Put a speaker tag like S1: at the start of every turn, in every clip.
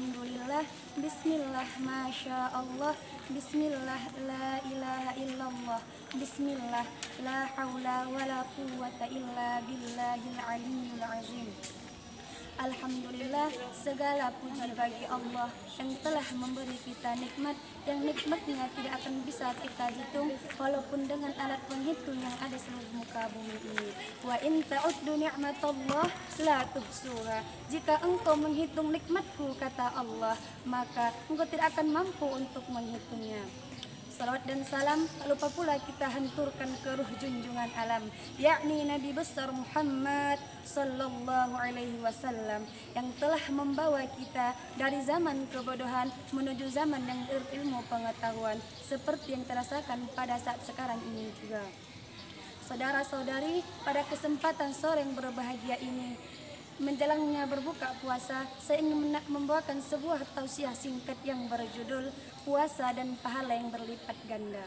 S1: Alhamdulillah, bismillah, masya Allah, bismillah, la ilaha illallah, bismillah, la haula wa la quwwata illa billahil aliyyil azim. Alhamdulillah, segala puji bagi Allah yang telah memberi kita nikmat, yang nikmatnya tidak akan bisa kita hitung walaupun dengan alat penghitung yang ada seluruh muka bumi ini. Wa in ta'uddu ni'matallah la tuhsuha. Jika engkau menghitung nikmatku, kata Allah, maka engkau tidak akan mampu untuk menghitungnya. Salawat dan salam tak lupa pula kita hanturkan ke ruh junjungan alam, yakni Nabi besar Muhammad sallallahu alaihi wasallam, yang telah membawa kita dari zaman kebodohan menuju zaman yang berilmu pengetahuan, seperti yang terasakan pada saat sekarang ini juga. Saudara-saudari, pada kesempatan sore yang berbahagia ini, menjelannya berbuka puasa, saya ingin membawakan sebuah tausiah singkat yang berjudul Puasa dan Pahala yang Berlipat Ganda.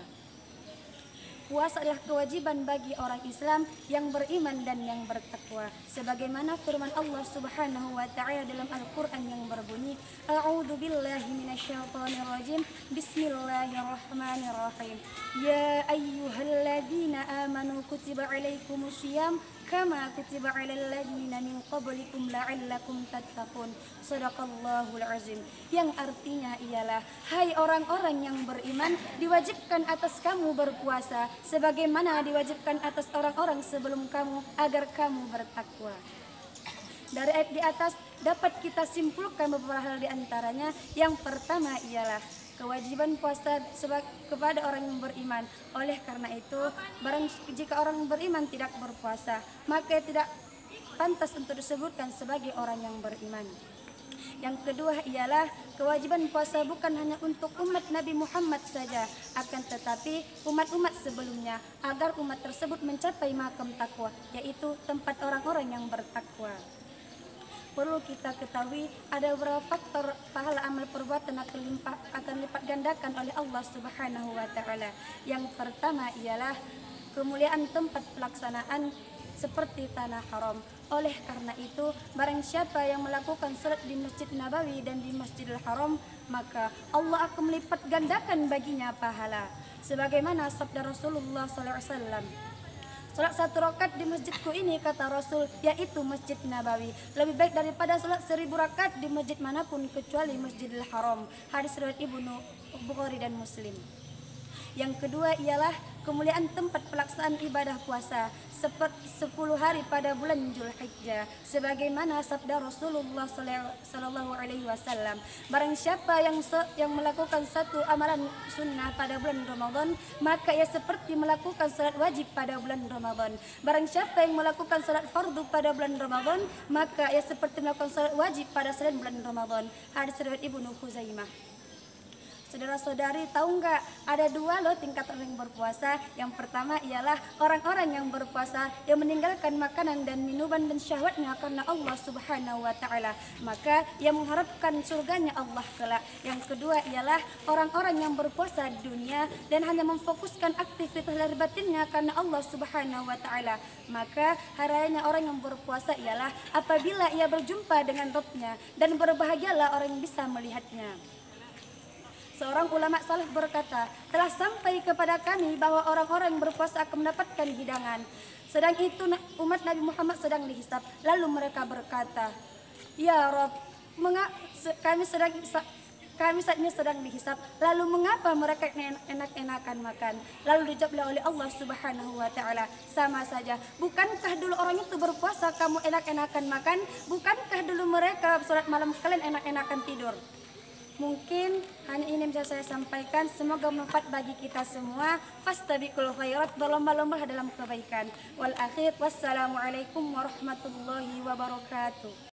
S1: Puasa adalah kewajiban bagi orang Islam yang beriman dan yang bertakwa, sebagaimana firman Allah Subhanahu wa taala dalam Al-Qur'an yang berbunyi, A'udzu billahi minasyaitonir rajim, bismillahirrahmanirrahim. Ya ayyuhalladzina amanu kutiba alaikumusiyam kama kutiba alal ladzina min qablikum la'allakum tattaqun. Shadaqallahul azim. Yang artinya ialah, hai orang-orang yang beriman, diwajibkan atas kamu berpuasa sebagaimana diwajibkan atas orang-orang sebelum kamu agar kamu bertakwa. Dari ayat di atas dapat kita simpulkan beberapa hal di antaranya. Yang pertama ialah kewajiban puasa kepada orang yang beriman. Oleh karena itu, jika orang beriman tidak berpuasa, maka tidak pantas untuk disebutkan sebagai orang yang beriman. Yang kedua ialah kewajiban puasa bukan hanya untuk umat Nabi Muhammad saja, akan tetapi umat-umat sebelumnya, agar umat tersebut mencapai makam takwa, yaitu tempat orang-orang yang bertakwa. Perlu kita ketahui ada beberapa faktor pahala amal perbuatan akan lipat gandakan oleh Allah Subhanahu wa taala. Yang pertama ialah kemuliaan tempat pelaksanaan seperti tanah haram. Oleh karena itu, barang siapa yang melakukan salat di Masjid Nabawi dan di Masjidil Haram, maka Allah akan melipat gandakan baginya pahala. Sebagaimana sabda Rasulullah SAW, salat 1 rakaat di masjidku ini, kata Rasul, yaitu Masjid Nabawi, lebih baik daripada salat 1000 rakaat di masjid manapun kecuali Masjidil Haram. Hadis riwayat Ibnu Bukhari dan Muslim. Yang kedua ialah kemuliaan tempat pelaksanaan ibadah puasa seperti 10 hari pada bulan Zulhijjah, sebagaimana sabda Rasulullah sallallahu alaihi wasallam, barang siapa yang melakukan satu amalan sunnah pada bulan Ramadan, maka ia seperti melakukan salat wajib pada bulan Ramadan. Barang siapa yang melakukan salat fardu pada bulan Ramadan, maka ia seperti melakukan salat wajib pada selain bulan Ramadan. Hadis riwayat Ibnu Khuzaimah. Saudara-saudari, tahu nggak, ada 2 loh tingkatan orang yang berpuasa. Yang pertama ialah orang-orang yang berpuasa yang meninggalkan makanan dan minuman dan syahwatnya karena Allah Subhanahu wa taala, maka ia mengharapkan surganya Allah kelak. Yang kedua ialah orang-orang yang berpuasa di dunia dan hanya memfokuskan aktivitas lahir batinnya karena Allah Subhanahu wa taala, maka haranya orang yang berpuasa ialah apabila ia berjumpa dengan Rabb-Nya, dan berbahagialah orang yang bisa melihatnya. Seorang ulama saleh berkata, telah sampai kepada kami bahwa orang-orang yang berpuasa akan mendapatkan hidangan. Sedang itu umat Nabi Muhammad sedang dihisab. Lalu mereka berkata, ya Rabb, kami saat ini sedang dihisab, lalu mengapa mereka enak-enakan makan? Lalu dijawablah oleh Allah Subhanahu wa taala, sama saja, bukankah dulu orang itu berpuasa kamu enak-enakan makan? Bukankah dulu mereka salat malam kalian enak-enakan tidur? Mungkin hanya ini bisa saya sampaikan. Semoga bermanfaat bagi kita semua. Fastabiqul khairat, berlomba-lomba dalam kebaikan. Wal akhir, wassalamualaikum warahmatullahi wabarakatuh.